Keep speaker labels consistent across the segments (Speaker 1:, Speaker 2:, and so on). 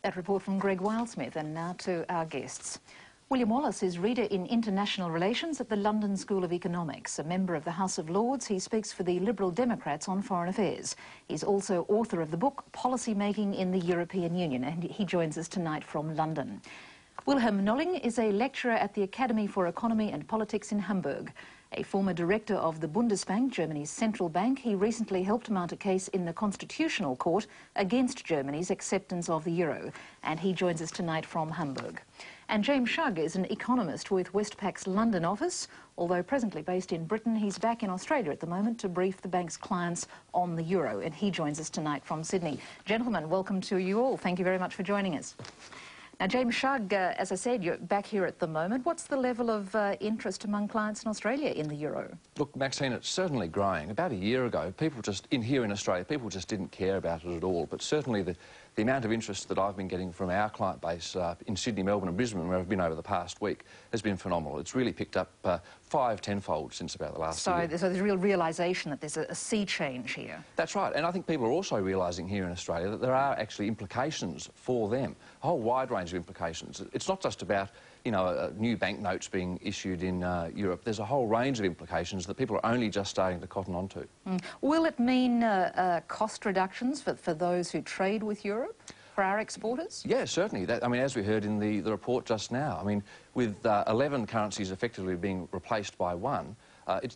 Speaker 1: That report from Greg Wildsmith. And now to our guests. William Wallace is Reader in International Relations at the London School of Economics. A member of the House of Lords, he speaks for the Liberal Democrats on foreign affairs. He's also author of the book Policy Making in the European Union, and he joins us tonight from London. Wilhelm Nolling is a lecturer at the Academy for Economy and Politics in Hamburg. A former director of the Bundesbank, Germany's central bank, he recently helped mount a case in the Constitutional Court against Germany's acceptance of the euro. And he joins us tonight from Hamburg. And James Shugg is an economist with Westpac's London office. Although presently based in Britain, he's back in Australia at the moment to brief the bank's clients on the euro. And he joins us tonight from Sydney. Gentlemen, welcome to you all. Thank you very much for joining us. Now, James Shugg, as I said, you're back here at the moment. What's the level of interest among clients in Australia in the euro?
Speaker 2: Look, Maxine, it's certainly growing. About a year ago, people just, here in Australia, people just didn't care about it at all. But certainly the amount of interest that I've been getting from our client base in Sydney, Melbourne and Brisbane, where I've been over the past week, has been phenomenal. It's really picked up 5-10-fold since about the last year.
Speaker 1: So there's a real realisation that there's a sea change here.
Speaker 2: That's right, and I think people are also realising here in Australia that there are actually implications for them, a whole wide range of implications. It's not just about, you know, new banknotes being issued in Europe. There's a whole range of implications that people are only just starting to cotton onto.
Speaker 1: Will it mean cost reductions for those who trade with Europe, for our exporters?
Speaker 2: Yeah, certainly. I mean, as we heard in the report just now, I mean, with 11 currencies effectively being replaced by one,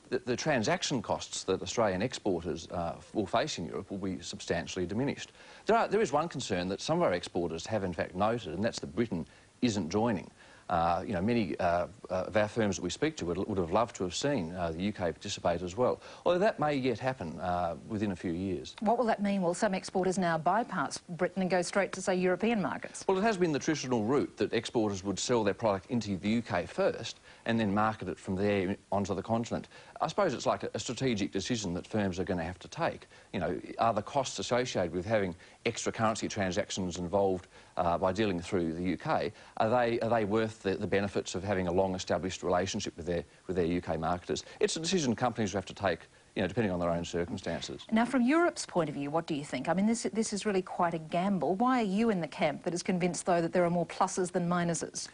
Speaker 2: the transaction costs that Australian exporters will face in Europe will be substantially diminished. There is one concern that some of our exporters have in fact noted, and that's that Britain isn't joining. You know, many of our firms that we speak to would have loved to have seen the UK participate as well, although that may yet happen within a few years.
Speaker 1: What will that mean? Will some exporters now bypass Britain and go straight to, say, European markets?
Speaker 2: Well, it has been the traditional route that exporters would sell their product into the UK first and then market it from there onto the continent. I suppose it's like a strategic decision that firms are going to have to take. You know, are the costs associated with having extra currency transactions involved by dealing through the UK, are they worth the benefits of having a long-established relationship with their UK marketers? It's a decision companies will have to take, you know, depending on their own circumstances.
Speaker 1: Now, from Europe's point of view, what do you think? I mean, this is really quite a gamble. Why are you in the camp that is convinced, though, that there are more pluses than minuses?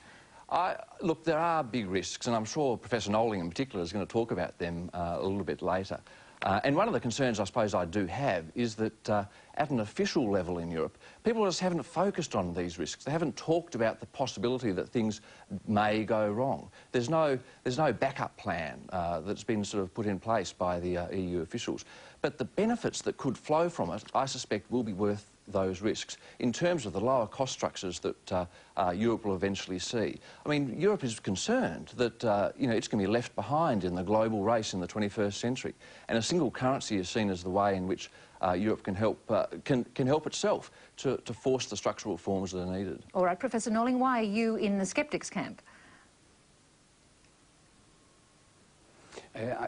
Speaker 2: Look, there are big risks, and I'm sure Professor Nolling in particular is going to talk about them a little bit later. And one of the concerns I suppose I do have is that at an official level in Europe, people just haven't focused on these risks. They haven't talked about the possibility that things may go wrong. There's no backup plan that's been sort of put in place by the EU officials. But the benefits that could flow from it, I suspect, will be worth those risks in terms of the lower cost structures that Europe will eventually see. I mean, Europe is concerned that you know, it's going to be left behind in the global race in the 21st century, and a single currency is seen as the way in which Europe can help itself to force the structural reforms that are needed.
Speaker 1: All right, Professor Nolling, why are you in the sceptics camp?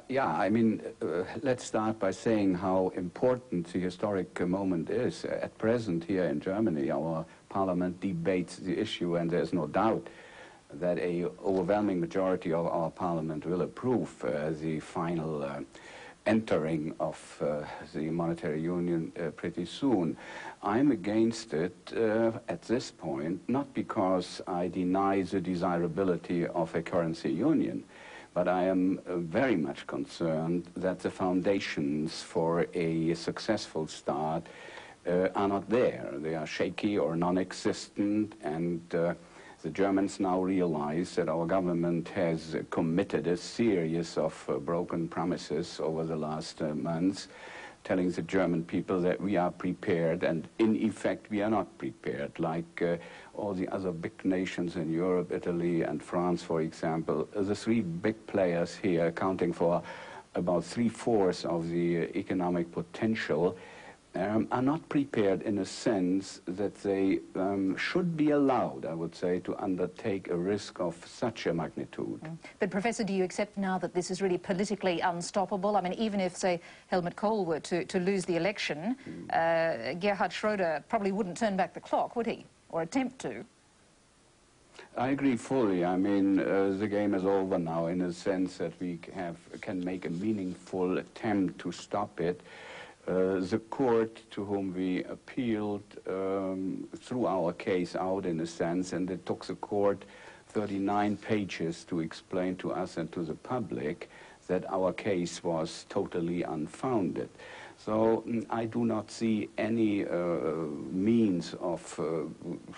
Speaker 3: Yeah, I mean, let's start by saying how important the historic moment is. At present, here in Germany, our parliament debates the issue, and there's no doubt that an overwhelming majority of our parliament will approve the final entering of the monetary union pretty soon. I'm against it at this point, not because I deny the desirability of a currency union, but I am very much concerned that the foundations for a successful start are not there. They are shaky or non-existent, and the Germans now realize that our government has committed a series of broken promises over the last months, telling the German people that we are prepared, and in effect we are not prepared, like all the other big nations in Europe, Italy and France, for example. The three big players here, accounting for about 3/4 of the economic potential, are not prepared in a sense that they should be allowed, I would say, to undertake a risk of such a magnitude.
Speaker 1: But, Professor, do you accept now that this is really politically unstoppable? I mean, even if, say, Helmut Kohl were to lose the election, Gerhard Schröder probably wouldn't turn back the clock, would he? Or attempt to?
Speaker 3: I agree fully. I mean, the game is over now in a sense that we can make a meaningful attempt to stop it. The court to whom we appealed threw our case out in a sense, and it took the court 39 pages to explain to us and to the public that our case was totally unfounded. So I do not see any means of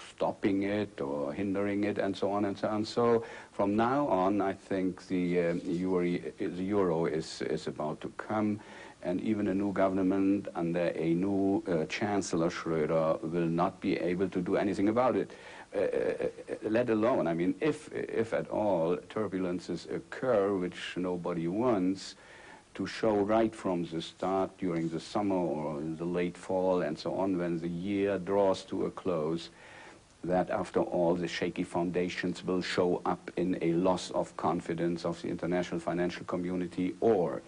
Speaker 3: stopping it or hindering it and so on and so on. So from now on, I think the euro is about to come, and even a new government under a new Chancellor Schröder will not be able to do anything about it. Let alone, I mean, if at all turbulences occur, which nobody wants, to show right from the start during the summer or in the late fall and so on, when the year draws to a close, that after all the shaky foundations will show up in a loss of confidence of the international financial community, or